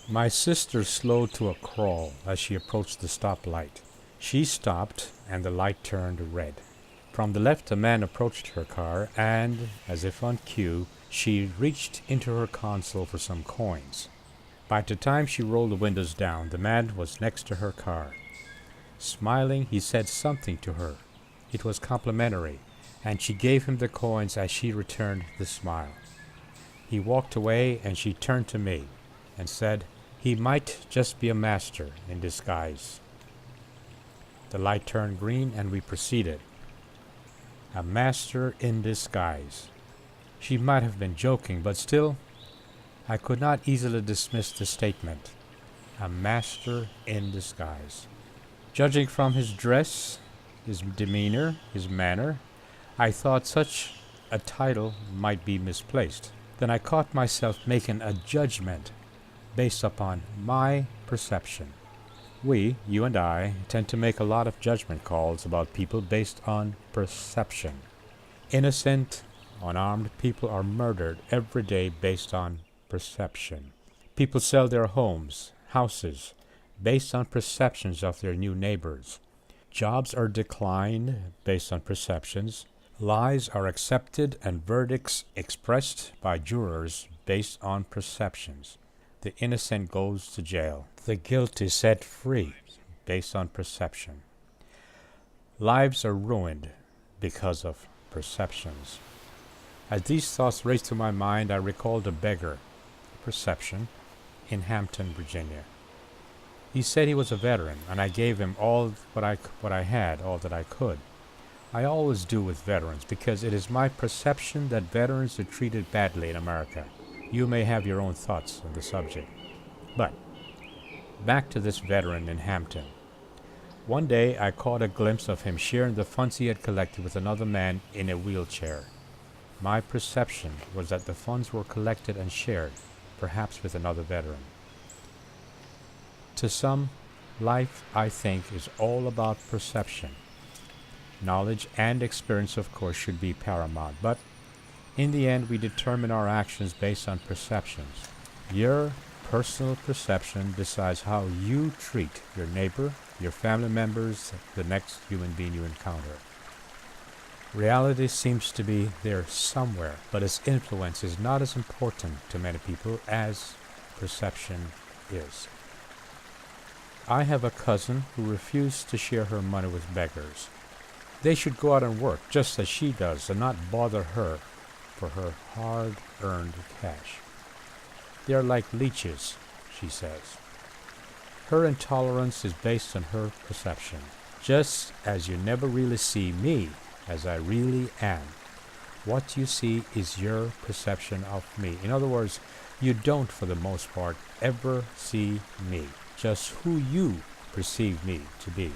My sister slowed to a crawl as she approached the stoplight. She stopped, and the light turned red. From the left, a man approached her car, and, as if on cue, she reached into her console for some coins. By the time she rolled the windows down, the man was next to her car. Smiling, he said something to her. It was complimentary, and she gave him the coins as she returned the smile. He walked away, and she turned to me and said, "He might just be a master in disguise." The light turned green, and we proceeded. A master in disguise. She might have been joking, but still, I could not easily dismiss the statement. A master in disguise. Judging from his dress, his demeanor, his manner, I thought such a title might be misplaced. Then I caught myself making a judgment based upon my perception. We, you and I, tend to make a lot of judgment calls about people based on perception. Innocent, unarmed people are murdered every day based on perception. People sell their homes, houses, based on perceptions of their new neighbors. Jobs are declined based on perceptions. Lies are accepted and verdicts expressed by jurors based on perceptions. The innocent goes to jail. The guilty set free based on perception. Lives are ruined because of perceptions. As these thoughts raced through my mind, I recalled a beggar, perception, in Hampton, Virginia. He said he was a veteran, and I gave him all that I could. I always do with veterans because it is my perception that veterans are treated badly in America. You may have your own thoughts on the subject. But back to this veteran in Hampton. One day I caught a glimpse of him sharing the funds he had collected with another man in a wheelchair. My perception was that the funds were collected and shared, perhaps with another veteran. To some, life, I think, is all about perception. Knowledge and experience, of course, should be paramount, but in the end, we determine our actions based on perceptions. Your personal perception decides how you treat your neighbor, your family members, the next human being you encounter. Reality seems to be there somewhere, but its influence is not as important to many people as perception is. I have a cousin who refused to share her money with beggars. They should go out and work just as she does and not bother her for her hard-earned cash. They are like leeches, she says. Her intolerance is based on her perception, just as you never really see me as I really am. What you see is your perception of me. In other words, you don't, for the most part, ever see me, just who you perceive me to be.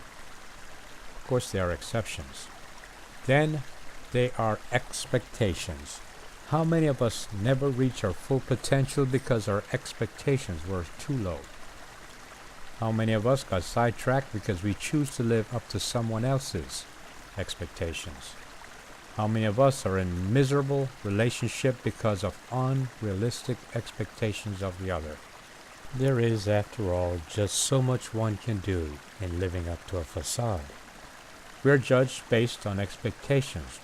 Of course, there are exceptions. Then there are expectations. How many of us never reach our full potential because our expectations were too low? How many of us got sidetracked because we choose to live up to someone else's expectations? How many of us are in miserable relationship because of unrealistic expectations of the other? There is, after all, just so much one can do in living up to a facade. We are judged based on expectations,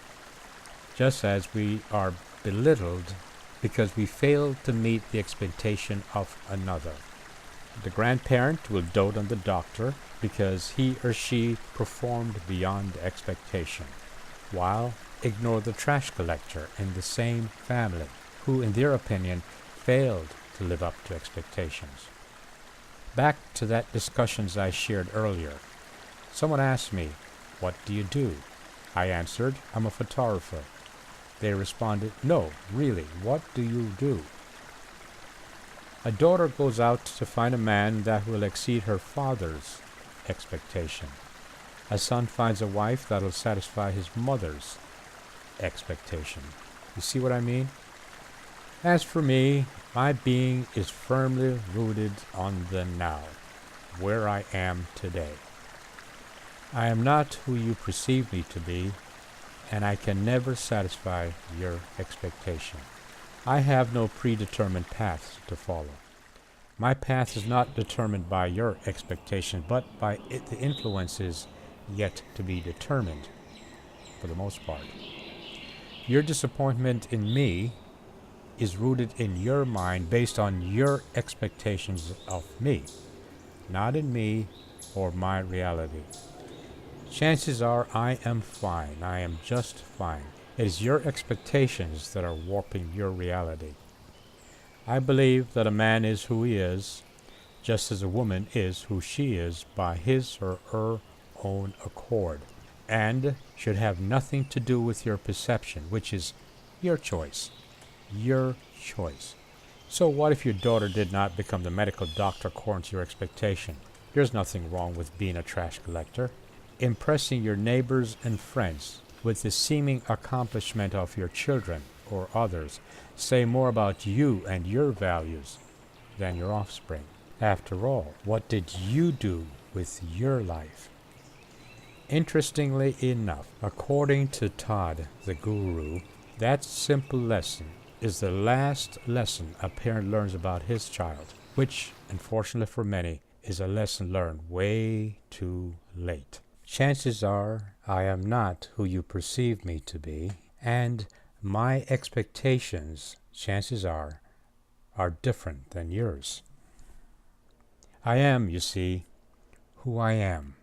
just as we are belittled because we fail to meet the expectation of another. The grandparent will dote on the doctor because he or she performed beyond expectation, while ignore the trash collector in the same family who, in their opinion, failed to live up to expectations. Back to that discussions I shared earlier. Someone asked me, "What do you do?" I answered, "I'm a photographer." They responded, "No, really, what do you do?" A daughter goes out to find a man that will exceed her father's expectation. A son finds a wife that will satisfy his mother's expectation. You see what I mean? As for me, my being is firmly rooted on the now, where I am today. I am not who you perceive me to be, and I can never satisfy your expectation. I have no predetermined paths to follow. My path is not determined by your expectation, but by the influences yet to be determined, for the most part. Your disappointment in me is rooted in your mind based on your expectations of me, not in me or my reality. Chances are I am fine. I am just fine. It is your expectations that are warping your reality. I believe that a man is who he is, just as a woman is who she is by his or her own accord, and should have nothing to do with your perception, which is your choice. Your choice. So what if your daughter did not become the medical doctor according to your expectation? There's nothing wrong with being a trash collector. Impressing your neighbors and friends with the seeming accomplishment of your children or others say more about you and your values than your offspring. After all, what did you do with your life? Interestingly enough, according to Todd, the guru, that simple lesson is the last lesson a parent learns about his child, which, unfortunately for many, is a lesson learned way too late. Chances are I am not who you perceive me to be, and my expectations, chances are different than yours. I am, you see, who I am.